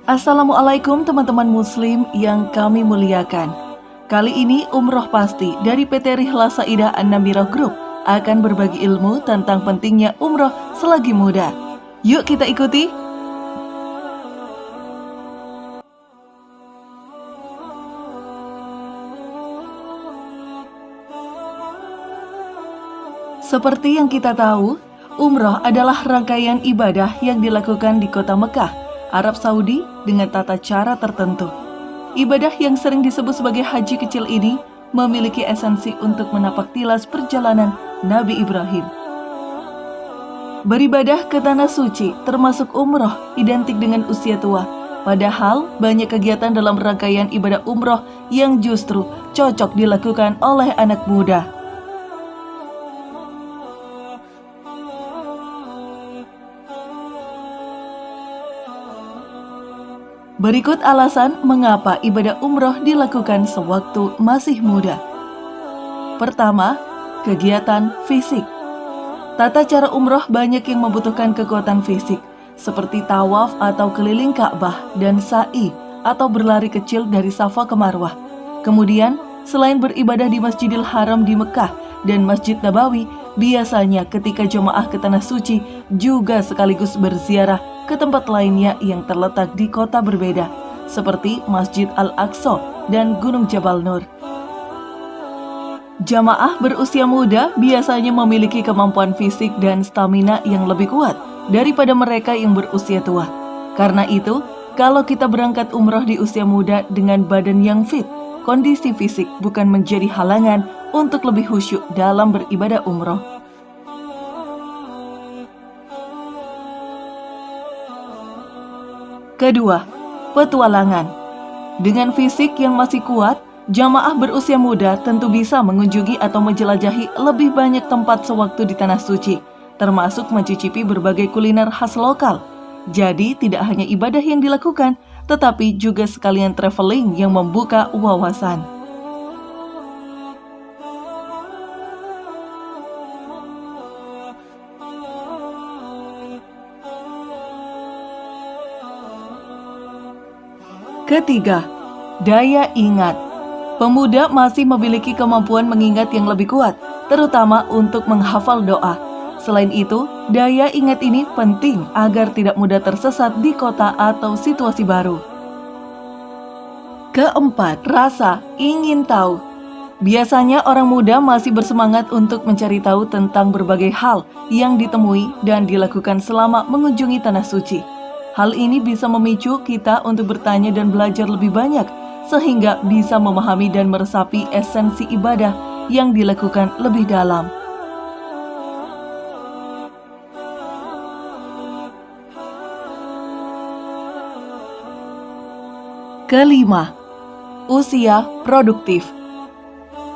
Assalamualaikum teman-teman muslim yang kami muliakan. Kali ini Umroh Pasti dari PT Rihla Saidah An-Namirah Group akan berbagi ilmu tentang pentingnya umroh selagi muda. Yuk kita ikuti. Seperti yang kita tahu, umroh adalah rangkaian ibadah yang dilakukan di kota Mekah, Arab Saudi dengan tata cara tertentu. Ibadah yang sering disebut sebagai haji kecil ini memiliki esensi untuk menapak tilas perjalanan Nabi Ibrahim. Beribadah ke tanah suci termasuk umroh identik dengan usia tua. Padahal banyak kegiatan dalam rangkaian ibadah umroh yang justru cocok dilakukan oleh anak muda. Berikut alasan mengapa ibadah umroh dilakukan sewaktu masih muda. Pertama, kegiatan fisik. Tata cara umroh banyak yang membutuhkan kekuatan fisik, seperti tawaf atau keliling Ka'bah dan sa'i atau berlari kecil dari Safa ke Marwah. Kemudian, selain beribadah di Masjidil Haram di Mekah dan Masjid Nabawi, biasanya ketika jemaah ke Tanah Suci juga sekaligus berziarah ke tempat lainnya yang terletak di kota berbeda, seperti Masjid Al-Aqsa dan Gunung Jabal Nur. Jamaah berusia muda biasanya memiliki kemampuan fisik dan stamina yang lebih kuat daripada mereka yang berusia tua. Karena itu, kalau kita berangkat umroh di usia muda dengan badan yang fit, kondisi fisik bukan menjadi halangan untuk lebih khusyuk dalam beribadah umroh. Kedua, petualangan. Dengan fisik yang masih kuat, jamaah berusia muda tentu bisa mengunjungi atau menjelajahi lebih banyak tempat sewaktu di Tanah Suci, termasuk mencicipi berbagai kuliner khas lokal. Jadi tidak hanya ibadah yang dilakukan, tetapi juga sekalian traveling yang membuka wawasan. Ketiga, daya ingat. Pemuda masih memiliki kemampuan mengingat yang lebih kuat, terutama untuk menghafal doa. Selain itu, daya ingat ini penting agar tidak mudah tersesat di kota atau situasi baru. Keempat, rasa ingin tahu. Biasanya orang muda masih bersemangat untuk mencari tahu tentang berbagai hal yang ditemui dan dilakukan selama mengunjungi Tanah Suci. Hal ini bisa memicu kita untuk bertanya dan belajar lebih banyak, sehingga bisa memahami dan meresapi esensi ibadah yang dilakukan lebih dalam. Kelima, usia produktif.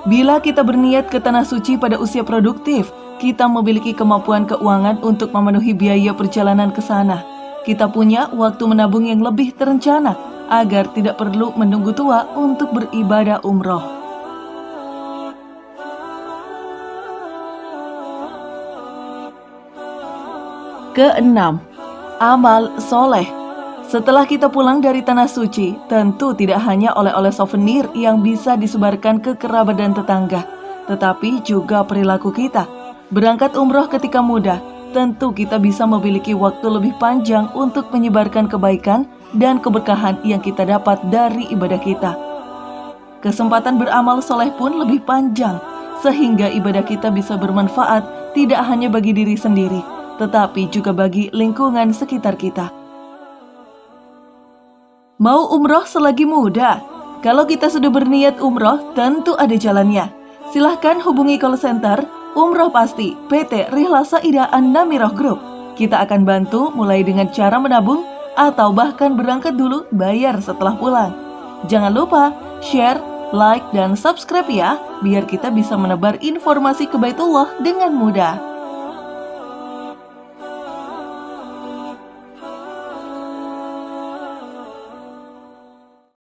Bila kita berniat ke Tanah Suci pada usia produktif, kita memiliki kemampuan keuangan untuk memenuhi biaya perjalanan ke sana. Kita punya waktu menabung yang lebih terencana agar tidak perlu menunggu tua untuk beribadah umroh. Keenam, amal soleh. Setelah kita pulang dari Tanah Suci, tentu tidak hanya oleh-oleh souvenir yang bisa disebarkan ke kerabat dan tetangga, tetapi juga perilaku kita. Berangkat umroh ketika muda, tentu kita bisa memiliki waktu lebih panjang untuk menyebarkan kebaikan dan keberkahan yang kita dapat dari ibadah kita. Kesempatan beramal soleh pun lebih panjang, sehingga ibadah kita bisa bermanfaat tidak hanya bagi diri sendiri, tetapi juga bagi lingkungan sekitar kita. Mau umroh selagi muda? Kalau kita sudah berniat umroh, tentu ada jalannya. Silahkan hubungi call center Umroh Pasti PT Rihla Saidah An-Namirah Group. Kita akan bantu mulai dengan cara menabung atau bahkan berangkat dulu bayar setelah pulang. Jangan lupa share, like, dan subscribe ya, biar kita bisa menebar informasi ke Baitullah dengan mudah.